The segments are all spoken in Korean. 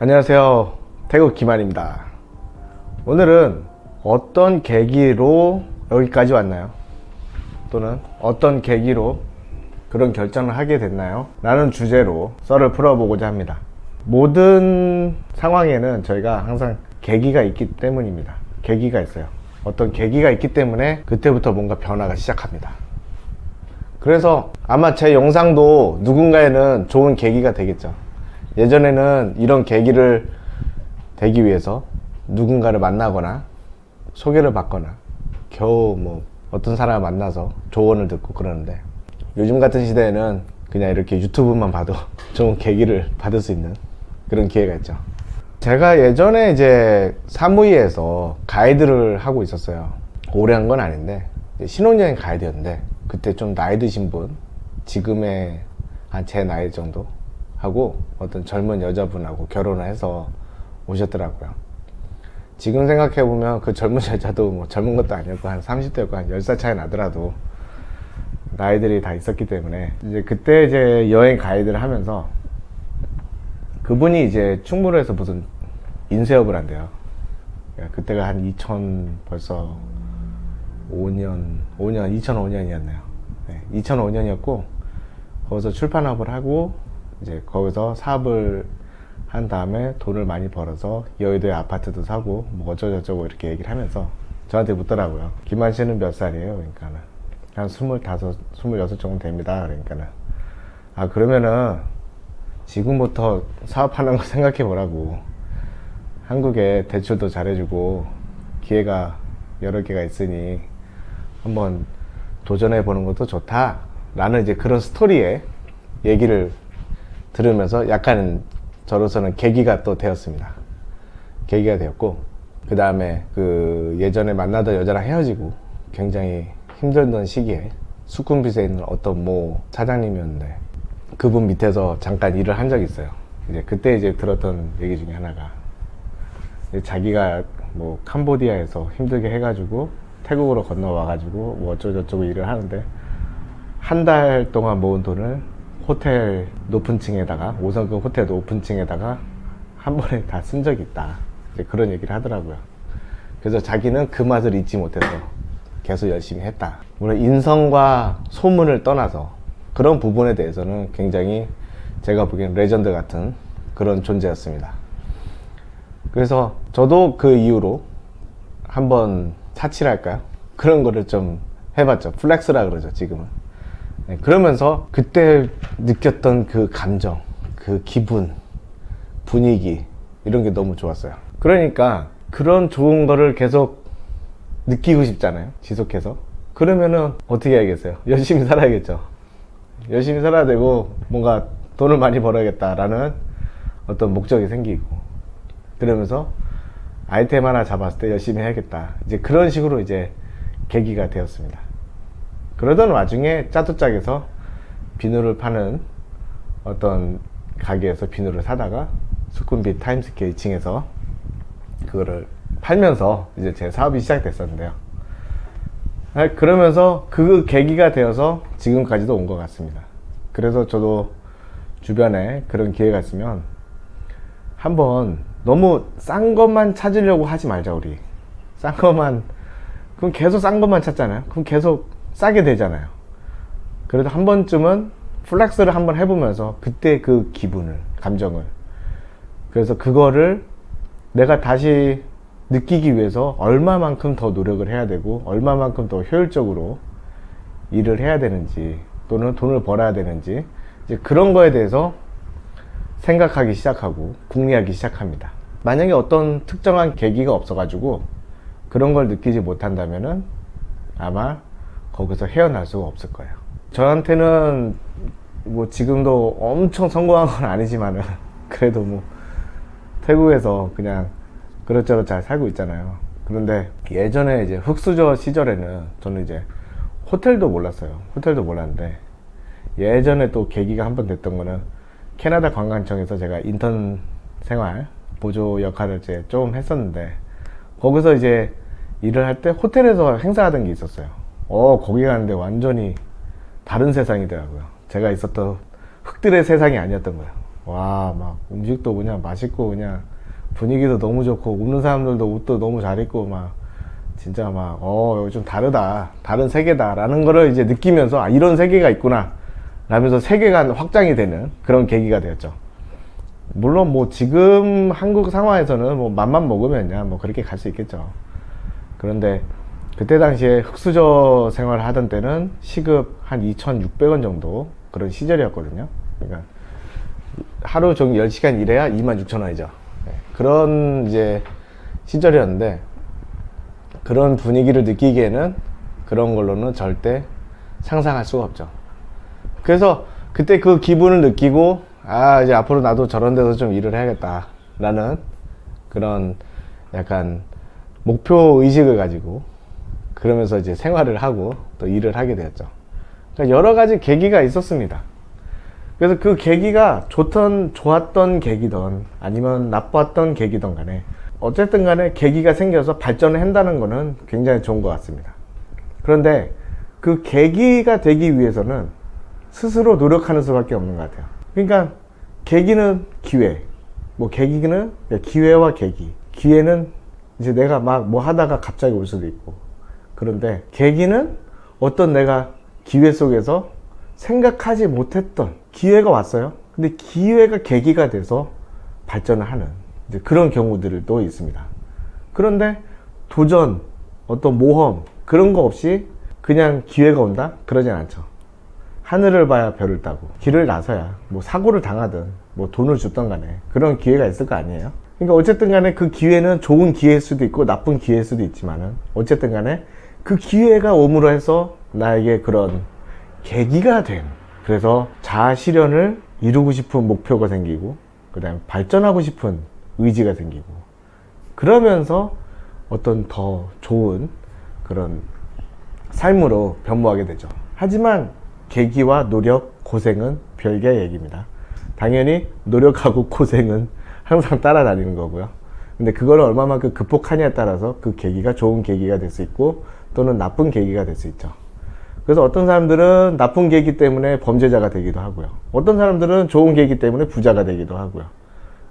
안녕하세요, 태국 김한입니다. 오늘은 어떤 계기로 여기까지 왔나요? 또는 어떤 계기로 그런 결정을 하게 됐나요? 라는 주제로 썰을 풀어보고자 합니다. 모든 상황에는 저희가 항상 계기가 있기 때문입니다. 계기가 있어요. 어떤 계기가 있기 때문에 그때부터 뭔가 변화가 시작합니다. 그래서 아마 제 영상도 누군가에는 좋은 계기가 되겠죠. 예전에는 이런 계기를 되기 위해서 누군가를 만나거나 소개를 받거나 겨우 뭐 어떤 사람을 만나서 조언을 듣고 그러는데, 요즘 같은 시대에는 그냥 이렇게 유튜브만 봐도 좋은 계기를 받을 수 있는 그런 기회가 있죠. 제가 예전에 이제 사무이에서 가이드를 하고 있었어요. 오래 한 건 아닌데 신혼여행 가이드였는데, 그때 좀 나이 드신 분, 지금의 한 제 나이 정도 하고 어떤 젊은 여자분하고 결혼을 해서 오셨더라고요. 지금 생각해보면 그 젊은 여자도 뭐 젊은 것도 아니었고 한 30대였고 한 10살 차이 나더라도 나이들이 다 있었기 때문에, 이제 그때 이제 여행 가이드를 하면서 그분이 이제 충무로에서 무슨 인쇄업을 한대요. 그때가 한 2005년이었네요. 2005년이었고 거기서 출판업을 하고 이제 거기서 사업을 한 다음에 돈을 많이 벌어서 여의도에 아파트도 사고 뭐 어쩌고저쩌고 이렇게 얘기를 하면서 저한테 묻더라고요. 김한 씨는 몇 살이에요? 그러니까는 한 25, 26 정도 됩니다. 그러니까는 그러면은 지금부터 사업하는 거 생각해 보라고. 한국에 대출도 잘해주고 기회가 여러 개가 있으니 한번 도전해 보는 것도 좋다 라는 이제 그런 스토리의 얘기를 들으면서 약간 저로서는 계기가 또 되었습니다. 계기가 되었고, 그 다음에 그 예전에 만나던 여자랑 헤어지고 굉장히 힘들던 시기에 수쿰빗에 있는 어떤 모 사장님이었는데, 그분 밑에서 잠깐 일을 한 적이 있어요. 이제 그때 이제 들었던 얘기 중에 하나가, 자기가 뭐 캄보디아에서 힘들게 해가지고 태국으로 건너와가지고 뭐 어쩌고저쩌고 일을 하는데, 한 달 동안 모은 돈을 호텔 높은 층에다가, 5성급 호텔 높은 층에다가 한 번에 다 쓴 적이 있다, 이제 그런 얘기를 하더라고요. 그래서 자기는 그 맛을 잊지 못해서 계속 열심히 했다. 물론 인성과 소문을 떠나서 그런 부분에 대해서는 굉장히 제가 보기엔 레전드 같은 그런 존재였습니다. 그래서 저도 그 이후로 한번 사치랄까요? 그런 거를 좀 해봤죠. 플렉스라 그러죠, 지금은. 그러면서 그때 느꼈던 그 감정, 그 기분, 분위기, 이런 게 너무 좋았어요. 그러니까 그런 좋은 거를 계속 느끼고 싶잖아요, 지속해서. 그러면은 어떻게 해야겠어요? 열심히 살아야겠죠. 열심히 살아야 되고 뭔가 돈을 많이 벌어야겠다라는 어떤 목적이 생기고, 그러면서 아이템 하나 잡았을 때 열심히 해야겠다, 이제 그런 식으로 이제 계기가 되었습니다. 그러던 와중에 짜뚜짝에서 비누를 파는 어떤 가게에서 비누를 사다가 수쿰빗 타임스퀘어 2층에서 그거를 팔면서 이제 제 사업이 시작됐었는데요. 그러면서 그 계기가 되어서 지금까지도 온 것 같습니다. 그래서 저도 주변에 그런 기회가 있으면 한번 너무 싼 것만 찾으려고 하지 말자, 우리. 싼 것만, 그럼 계속 싼 것만 찾잖아요. 그럼 계속 싸게 되잖아요. 그래도 한 번쯤은 플렉스를 한번 해보면서 그때 그 기분을, 감정을, 그래서 그거를 내가 다시 느끼기 위해서 얼마만큼 더 노력을 해야 되고 얼마만큼 더 효율적으로 일을 해야 되는지, 또는 돈을 벌어야 되는지, 이제 그런 거에 대해서 생각하기 시작하고 궁리하기 시작합니다. 만약에 어떤 특정한 계기가 없어가지고 그런 걸 느끼지 못한다면은 아마 거기서 헤어날 수가 없을 거예요. 저한테는 뭐 지금도 엄청 성공한 건 아니지만은 그래도 뭐 태국에서 그냥 그럭저럭 잘 살고 있잖아요. 그런데 예전에 이제 흑수저 시절에는 저는 이제 호텔도 몰랐어요. 호텔도 몰랐는데, 예전에 또 계기가 한 번 됐던 거는 캐나다 관광청에서 제가 인턴 생활 보조 역할을 이제 좀 했었는데, 거기서 이제 일을 할 때 호텔에서 행사하던 게 있었어요. 거기 가는데 완전히 다른 세상이더라고요. 제가 있었던 흑들의 세상이 아니었던 거예요. 와, 막 음식도 그냥 맛있고 그냥 분위기도 너무 좋고 오는 사람들도 옷도 너무 잘 입고 막 진짜 막 여기 좀 다르다, 다른 세계다 라는 거를 이제 느끼면서 아, 이런 세계가 있구나 라면서 세계관 확장이 되는 그런 계기가 되었죠. 물론 뭐 지금 한국 상황에서는 뭐 맘만 먹으면야 뭐 그렇게 갈 수 있겠죠. 그런데 그때 당시에 흑수저 생활을 하던 때는 시급 한 2,600원 정도 그런 시절이었거든요. 그러니까 하루 종일 10시간 일해야 26,000원이죠. 그런 이제 시절이었는데 그런 분위기를 느끼기에는 그런 걸로는 절대 상상할 수가 없죠. 그래서 그때 그 기분을 느끼고 아, 이제 앞으로 나도 저런 데서 좀 일을 해야겠다 라는 그런 약간 목표 의식을 가지고 그러면서 이제 생활을 하고 또 일을 하게 되었죠. 그러니까 여러 가지 계기가 있었습니다. 그래서 그 계기가 좋았던 계기든 아니면 나빴던 계기든 간에 어쨌든 간에 계기가 생겨서 발전을 한다는 거는 굉장히 좋은 것 같습니다. 그런데 그 계기가 되기 위해서는 스스로 노력하는 수밖에 없는 것 같아요. 그러니까 계기는 기회, 뭐 계기는 기회와 계기, 기회는 이제 내가 막 뭐 하다가 갑자기 올 수도 있고, 그런데 계기는 어떤 내가 기회 속에서 생각하지 못했던 기회가 왔어요. 근데 기회가 계기가 돼서 발전을 하는 이제 그런 경우들도 있습니다. 그런데 도전, 어떤 모험 그런 거 없이 그냥 기회가 온다? 그러진 않죠. 하늘을 봐야 별을 따고 길을 나서야 뭐 사고를 당하든 뭐 돈을 줬던 간에 그런 기회가 있을 거 아니에요. 그러니까 어쨌든 간에 그 기회는 좋은 기회일 수도 있고 나쁜 기회일 수도 있지만은 어쨌든 간에 그 기회가 옴으로 해서 나에게 그런 계기가 된, 그래서 자아 실현을 이루고 싶은 목표가 생기고 그 다음에 발전하고 싶은 의지가 생기고 그러면서 어떤 더 좋은 그런 삶으로 변모하게 되죠. 하지만 계기와 노력, 고생은 별개의 얘기입니다. 당연히 노력하고 고생은 항상 따라다니는 거고요. 근데 그걸 얼마만큼 극복하냐에 따라서 그 계기가 좋은 계기가 될 수 있고 또는 나쁜 계기가 될 수 있죠. 그래서 어떤 사람들은 나쁜 계기 때문에 범죄자가 되기도 하고요. 어떤 사람들은 좋은 계기 때문에 부자가 되기도 하고요.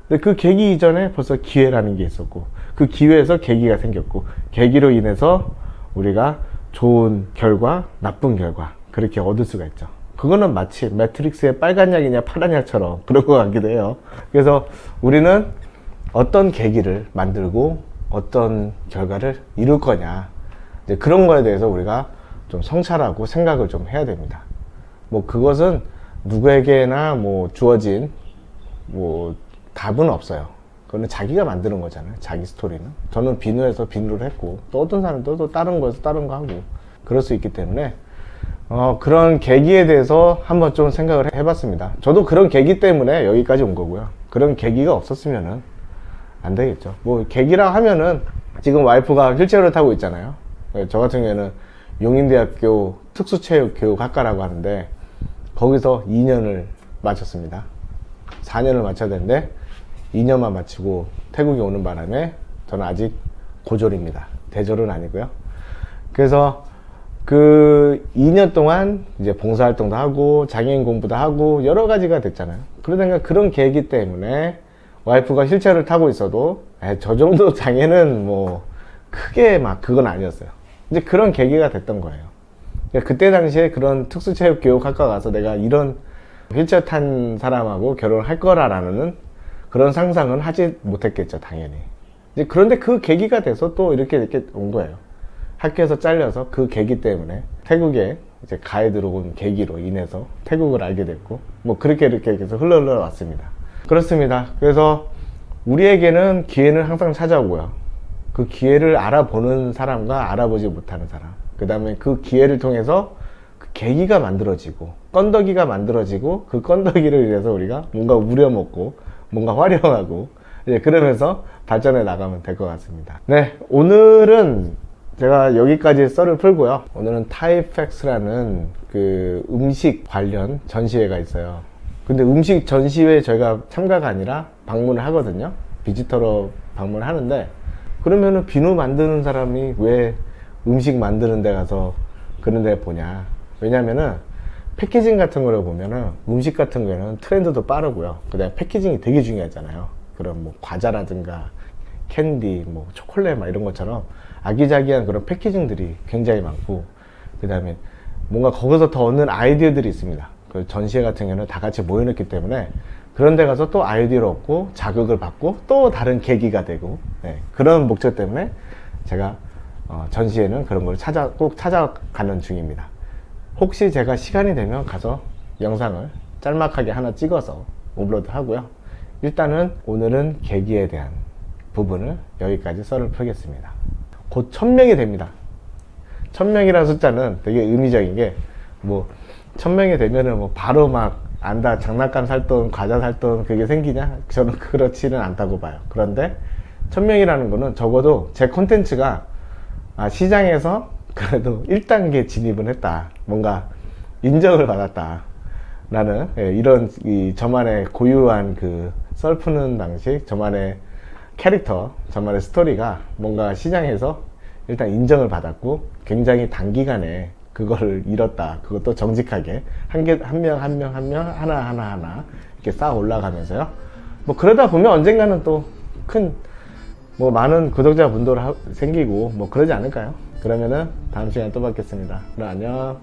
근데 그 계기 이전에 벌써 기회라는 게 있었고 그 기회에서 계기가 생겼고 계기로 인해서 우리가 좋은 결과, 나쁜 결과 그렇게 얻을 수가 있죠. 그거는 마치 매트릭스의 빨간 약이냐 파란 약처럼 그런 것 같기도 해요. 그래서 우리는 어떤 계기를 만들고 어떤 결과를 이룰 거냐, 이제 그런 거에 대해서 우리가 좀 성찰하고 생각을 좀 해야 됩니다. 뭐 그것은 누구에게나 뭐 주어진 뭐 답은 없어요. 그거는 자기가 만드는 거잖아요. 자기 스토리는. 저는 비누에서 비누를 했고 또 어떤 사람도 또 다른 거에서 다른 거 하고 그럴 수 있기 때문에 그런 계기에 대해서 한번 좀 생각을 해봤습니다. 저도 그런 계기 때문에 여기까지 온 거고요. 그런 계기가 없었으면은 안 되겠죠. 뭐 계기라 하면은 지금 와이프가 휠체어를 타고 있잖아요. 저 같은 경우에는 용인대학교 특수체육교육학과라고 하는데 거기서 2년을 마쳤습니다. 4년을 마쳐야 되는데 2년만 마치고 태국에 오는 바람에 저는 아직 고졸입니다. 대졸은 아니고요. 그래서 그 2년 동안 이제 봉사활동도 하고 장애인 공부도 하고 여러 가지가 됐잖아요. 그러다가 그런 계기 때문에 와이프가 휠체어를 타고 있어도 저 정도 장애는 뭐 크게 막 그건 아니었어요. 이제 그런 계기가 됐던 거예요. 그때 당시에 그런 특수체육교육학과 가서 내가 이런 휠체어 탄 사람하고 결혼을 할 거라는 그런 상상은 하지 못했겠죠, 당연히. 이제 그런데 그 계기가 돼서 또 이렇게 온 거예요. 학교에서 잘려서 그 계기 때문에 태국에 이제 가이드로 온 계기로 인해서 태국을 알게 됐고 뭐 그렇게 이렇게 계속 흘러 왔습니다. 그렇습니다. 그래서 우리에게는 기회는 항상 찾아오고요. 그 기회를 알아보는 사람과 알아보지 못하는 사람, 그 다음에 그 기회를 통해서 그 계기가 만들어지고 건더기가 만들어지고 그 건더기를 위해서 우리가 뭔가 우려먹고 뭔가 활용하고 이제 그러면서 발전해 나가면 될 것 같습니다. 네, 오늘은 제가 여기까지 썰을 풀고요. 오늘은 타이팩스라는 그 음식 관련 전시회가 있어요. 근데 음식 전시회에 저희가 참가가 아니라 방문을 하거든요. 비지터로 방문을 하는데 그러면은 비누 만드는 사람이 왜 음식 만드는 데 가서 그런 데 보냐. 왜냐면은 패키징 같은 거를 보면은 음식 같은 거는 트렌드도 빠르고요. 그다음에 패키징이 되게 중요하잖아요. 그런 뭐 과자라든가 캔디, 뭐 초콜릿 막 이런 것처럼 아기자기한 그런 패키징들이 굉장히 많고, 그다음에 뭔가 거기서 더 얻는 아이디어들이 있습니다. 그 전시회 같은 경우는 다 같이 모여놨기 때문에 그런 데 가서 또 아이디어를 얻고 자극을 받고 또 다른 계기가 되고, 네, 그런 목적 때문에 제가 전시회는 그런 걸 꼭 찾아가는 중입니다. 혹시 제가 시간이 되면 가서 영상을 짤막하게 하나 찍어서 업로드 하고요. 일단은 오늘은 계기에 대한 부분을 여기까지 썰을 풀겠습니다. 곧 1000명이 됩니다. 1000명이라는 숫자는 되게 의미적인 게, 뭐 1000명이 되면은 뭐 바로 막 안다 장난감 살 돈, 과자 살 돈 그게 생기냐? 저는 그렇지는 않다고 봐요. 그런데 1000명이라는 거는 적어도 제 콘텐츠가 시장에서 그래도 1단계 진입은 했다, 뭔가 인정을 받았다 라는, 이런 저만의 고유한 그 썰 푸는 방식, 저만의 캐릭터, 저만의 스토리가 뭔가 시장에서 일단 인정을 받았고, 굉장히 단기간에 그걸 이뤘다. 그것도 정직하게 한 명 하나 이렇게 쌓아 올라가면서요. 뭐 그러다 보면 언젠가는 또 뭐 많은 구독자 분들 생기고 뭐 그러지 않을까요? 그러면은 다음 시간에 또 뵙겠습니다. 그럼 안녕.